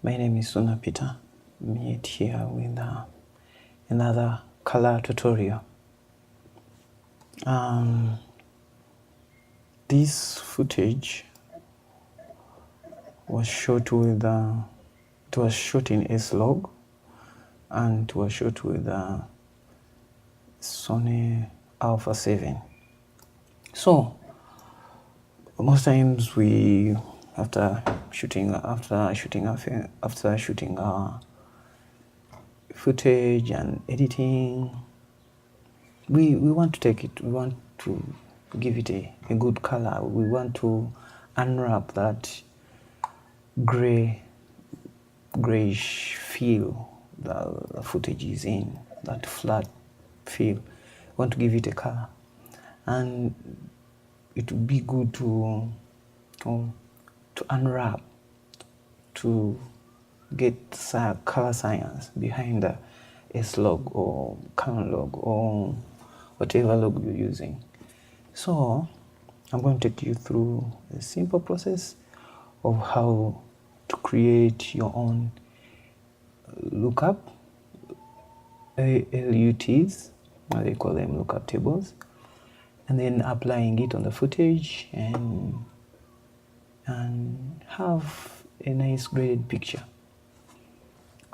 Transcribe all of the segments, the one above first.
My name is Suuna Peter. Meet here with another color tutorial. This footage was shot with it was shot in S-Log, and it was shot with Sony Alpha 7. So most times we after shooting footage and editing, we want to take it, we want to give it a good color. We want to unwrap that grayish feel that the footage is in, that flat feel. We want to give it a color, and it would be good to unwrap, to get color science behind the S-Log or Canon log or whatever log you're using. So I'm going to take you through a simple process of how to create your own lookup, LUTs, they call them lookup tables, and then applying it on the footage and have a nice graded picture.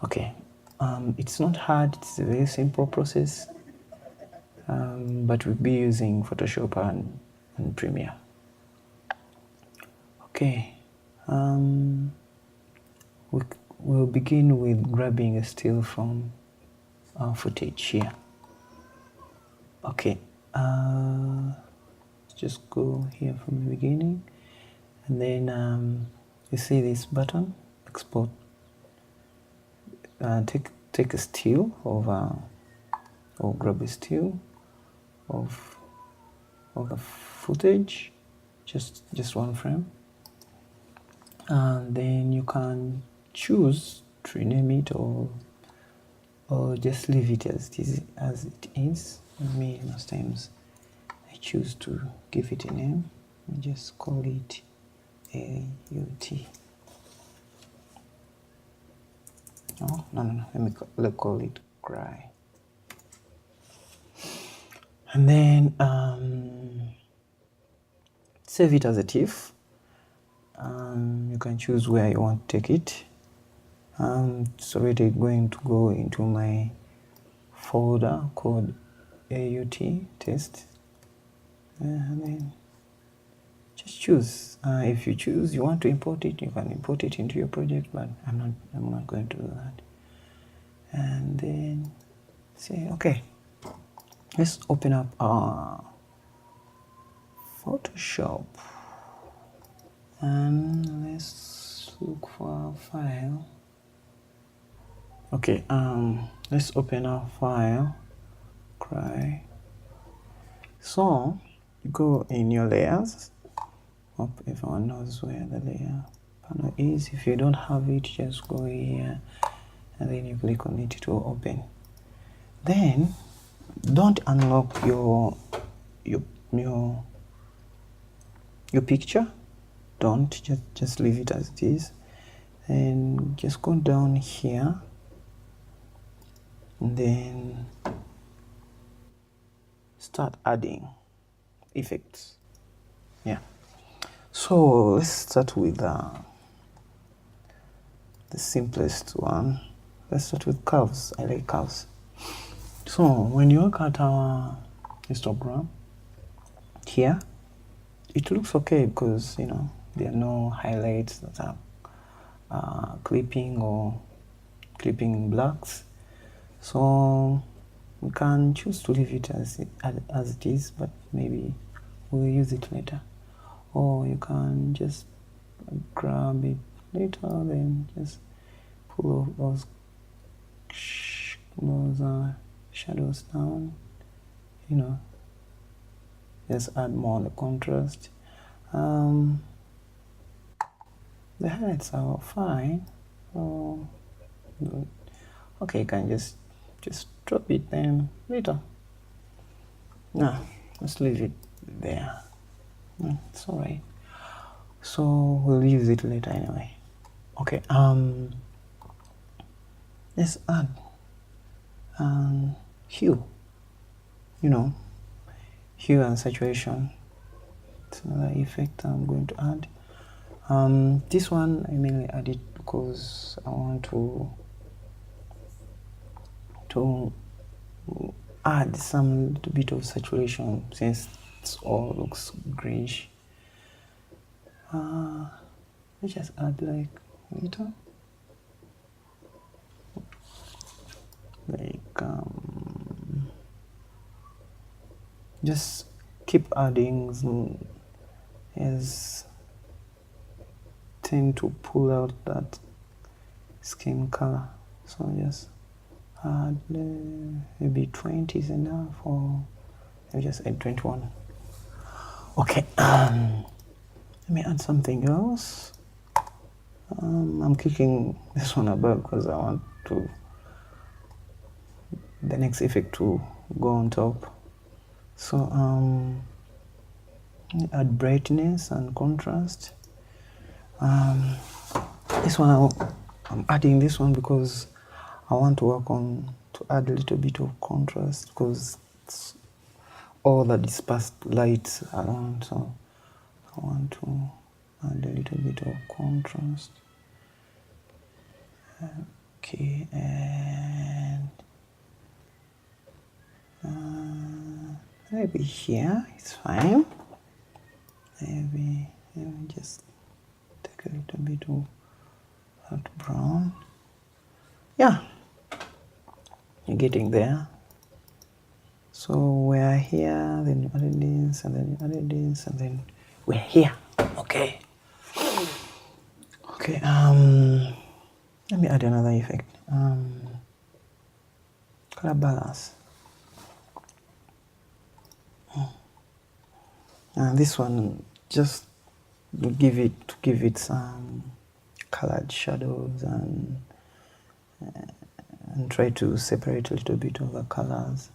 Okay, it's not hard, it's a very simple process, but we'll be using Photoshop and Premiere. Okay, we'll begin with grabbing a still from our footage here. Okay, let's just go here from the beginning, and then you see this button, export. Take a still of or grab a still of the footage, just one frame, and then you can choose to rename it or just leave it as it is. Me, most times I choose to give it a name and just call it AUT. Oh, no, let's call it cry. And then save it as a TIFF. You can choose where you want to take it. It's already going to go into my folder called AUT test, and then just choose. If you choose you want to import it, you can import it into your project, but I'm not going to do that. And then say okay, let's open up our Photoshop and let's look for our file. Okay, let's open our file, cry. So you go in your layers. Hope everyone knows where the layer panel is. If you don't have it, just go here and then you click on it to open. Then don't unlock your picture. Don't, just leave it as it is, and just go down here and then start adding effects. Yeah, so let's start with the simplest one. Let's start with curves. I like curves. So when you look at our histogram here, it looks okay because there are no highlights that are clipping blacks. So we can choose to leave it as it is, but maybe we'll use it later. Or you can just grab it later, then just pull off those shadows down, just add more the contrast. The highlights are fine. Oh, good. Okay, you can just drop it then later. No, let's leave it there. It's all right. So we'll use it later anyway. Okay, let's add hue, you know, hue and saturation. It's another effect I'm going to add. This one I mainly add it because I want to add some little bit of saturation since it all looks greenish. Let's just add like a little, like just keep adding as tend to pull out that skin color. So just add maybe 20 is enough, or maybe just add 21. Okay, let me add something else. I'm kicking this one above because I want the next effect to go on top. So add brightness and contrast. This one I'm adding this one because I want to work on to add a little bit of contrast because it's all the dispersed lights around, so I want to add a little bit of contrast. Okay, and maybe here it's fine. Maybe just take a little bit of that brown. Yeah, you're getting there. So we're here, then you added this, and then you added this, and then we're here. Okay. Okay, let me add another effect. Color balance. And this one just give it some colored shadows and try to separate a little bit of the colors.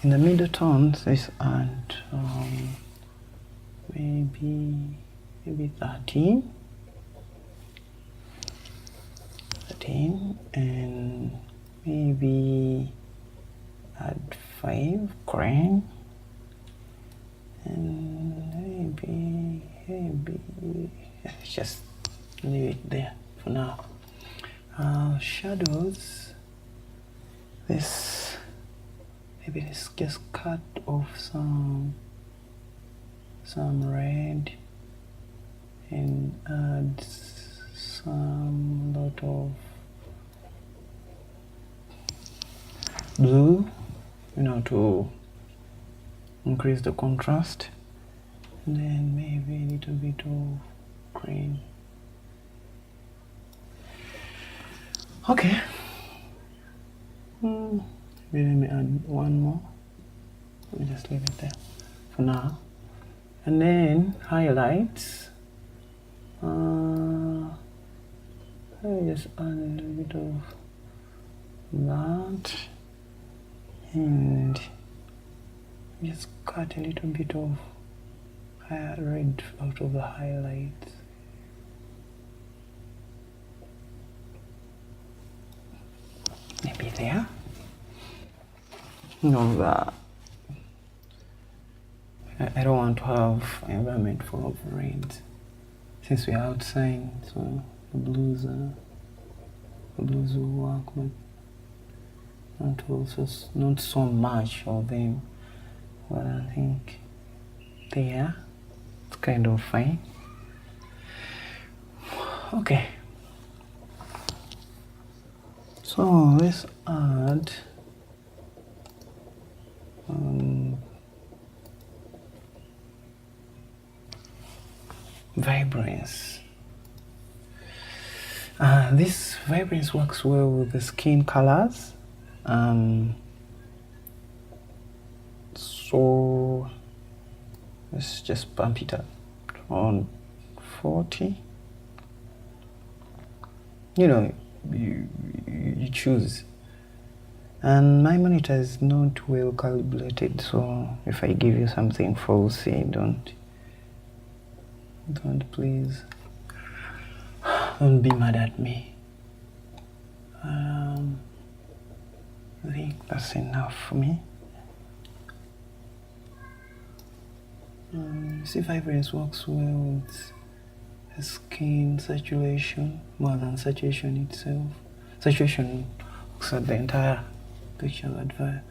In the middle tones, let's add maybe 13, and maybe add 5 green, and maybe just leave it there for now. Shadows, maybe let's just cut off some red and add some lot of blue, to increase the contrast, and then maybe a little bit of green. Okay, maybe let me add one more. Let me just leave it there for now. And then highlights, I just add a little bit of that, and just cut a little bit of red out of the highlights. Maybe there. That I don't want to have an environment full of reds since we're outside, so the blues will work, but not so much of them. But I think there it's kind of fine. Okay, so let's add vibrance. This vibrance works well with the skin colors. So let's just bump it up on 40. You choose. And my monitor is not well calibrated, so if I give you something falsy, don't please, don't be mad at me. I think that's enough for me. See, vibrance works well with the skin saturation more than saturation itself. Saturation looks at the entire picture advert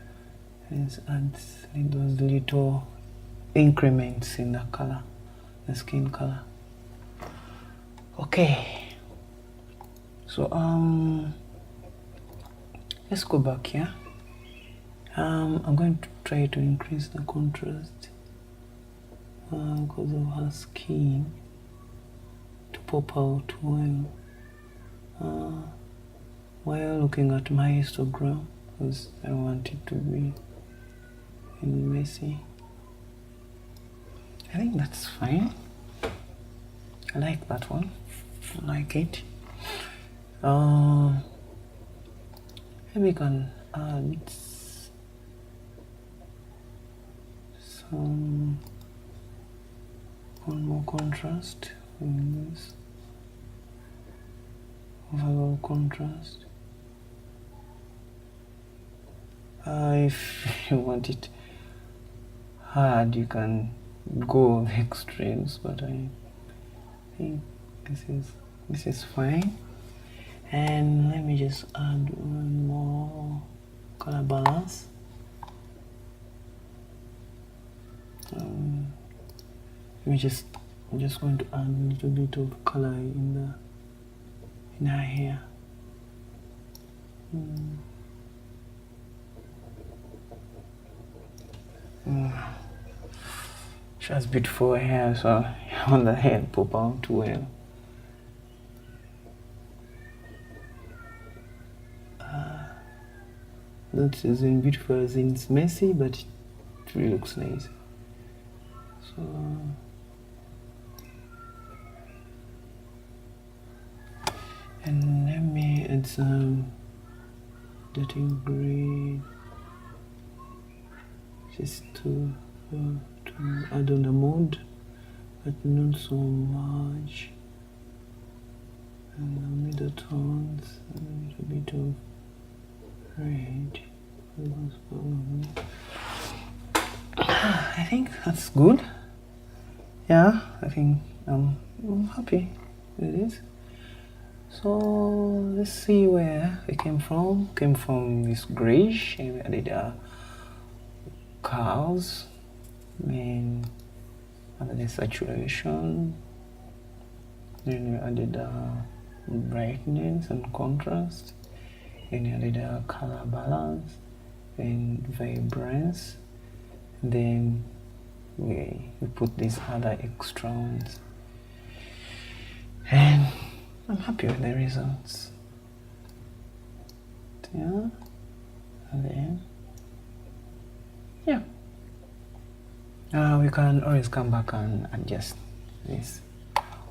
and adds those little increments in the color, the skin color. Okay, so let's go back here. I'm going to try to increase the contrast because of her skin to pop out well while looking at my histogram, because I don't want it to be messy. I think that's fine. I like that one. I like it. Maybe we can add some one more contrast in this overall contrast. If you want it hard, you can go the extremes, but I think this is fine. And let me just add one more color balance. I'm just going to add a little bit of color in her hair. She has beautiful hair, so I want the hair to pop out well. Not as in beautiful as in it's messy, but it really looks nice. So and let me add some dirty green just to add on the mood, but not so much. And the middle tones, a little bit of red. I think that's good. Yeah, I think I'm happy with this. So let's see where it came from. Came from this grayish, and we added curls, and added the saturation. Then we added brightness and contrast. Then we added color balance and vibrance. Then we put these other extra ones, and I'm happy with the results. Yeah, and then yeah, we can always come back and adjust this,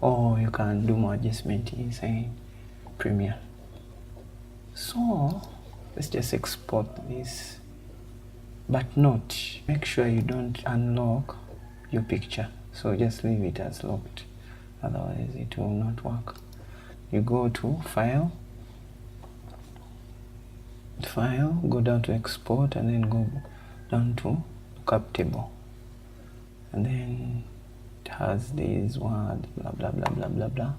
or you can do more adjustment inside Premiere. So let's just export this, but make sure you don't unlock your picture, so just leave it as locked, otherwise it will not work. You go to file, go down to export, and then go down to lookup table, and then it has these words blah blah blah blah blah blah.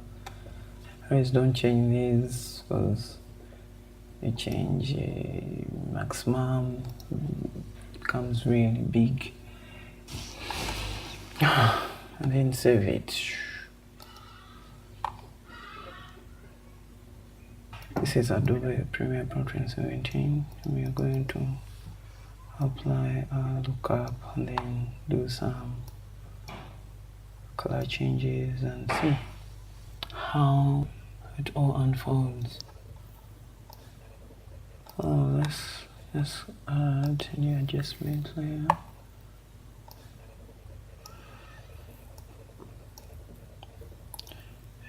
Please don't change these, because you change maximum, it becomes really big. And then save it. This is Adobe Premiere Pro 2017. We are going to apply a lookup and then do some color changes and see how it all unfolds. Oh, let's add new adjustments here.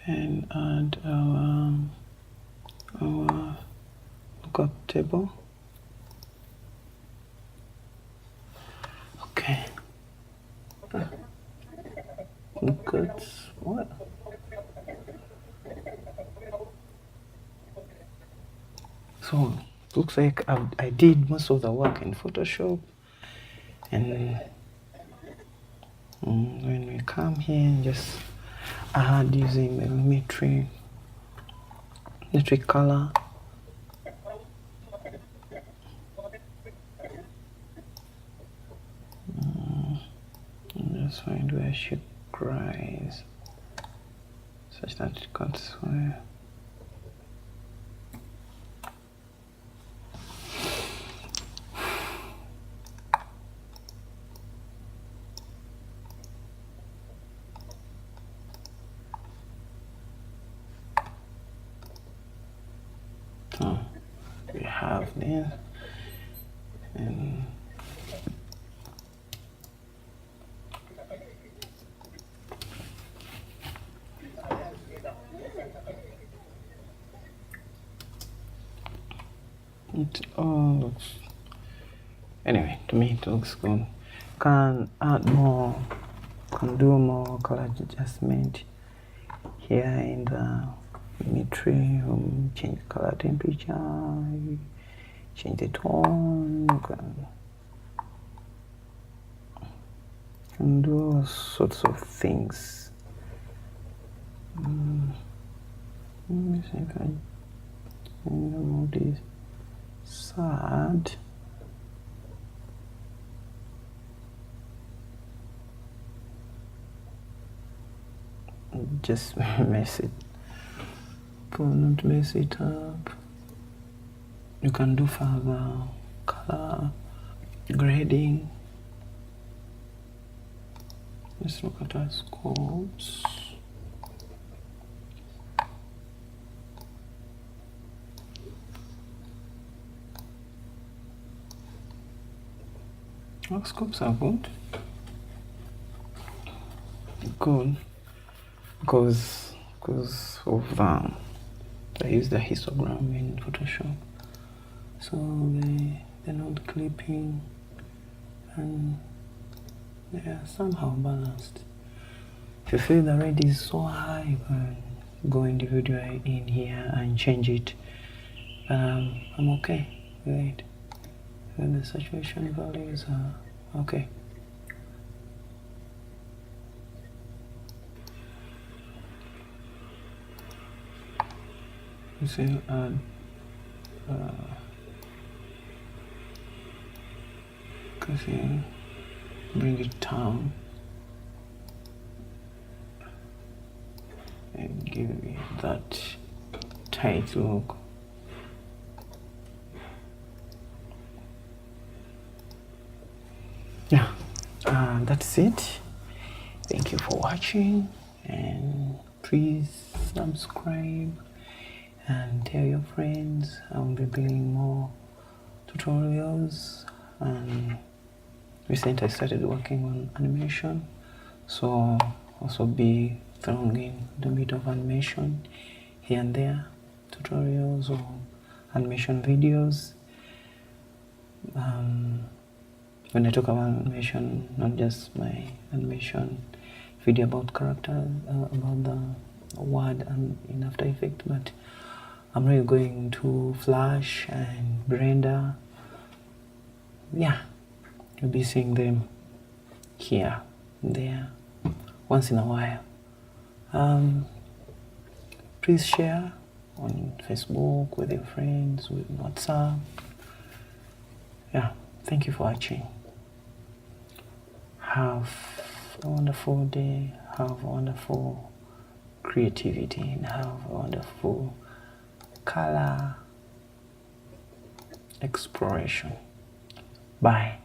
And add our lookup table. Okay. Look at what? So looks like I did most of the work in Photoshop, and when we come here and just add using the metric color, just find where she cries such that it cuts where. So we have this, and it all looks, anyway, to me it looks good. Can add more, can do more color adjustment here in the symmetry, change color temperature, change the tone, can do all sorts of things. Let me see if I can remove this sad. Just mess it, not mess it up. You can do further color grading. Let's look at our scopes. Our scopes are good. Good. Because of I use the histogram in Photoshop, so they're not clipping and they are somehow balanced. If you feel the red is so high, you can go individually in here and change it. I'm okay with it. And the saturation values are okay. You see, bring it down and give me that tight look. Yeah, that's it. Thank you for watching, and please subscribe and tell your friends. I'll be bringing more tutorials, and recently I started working on animation, so also be throwing in the bit of animation here and there, tutorials or animation videos. When I talk about animation, not just my animation video about characters, about the word and in After Effects, but I'm really going to Flash and Blender. Yeah, you'll be seeing them here and there once in a while. Please share on Facebook with your friends, with WhatsApp. Yeah, thank you for watching. Have a wonderful day, have a wonderful creativity, and have a wonderful color exploration. Bye.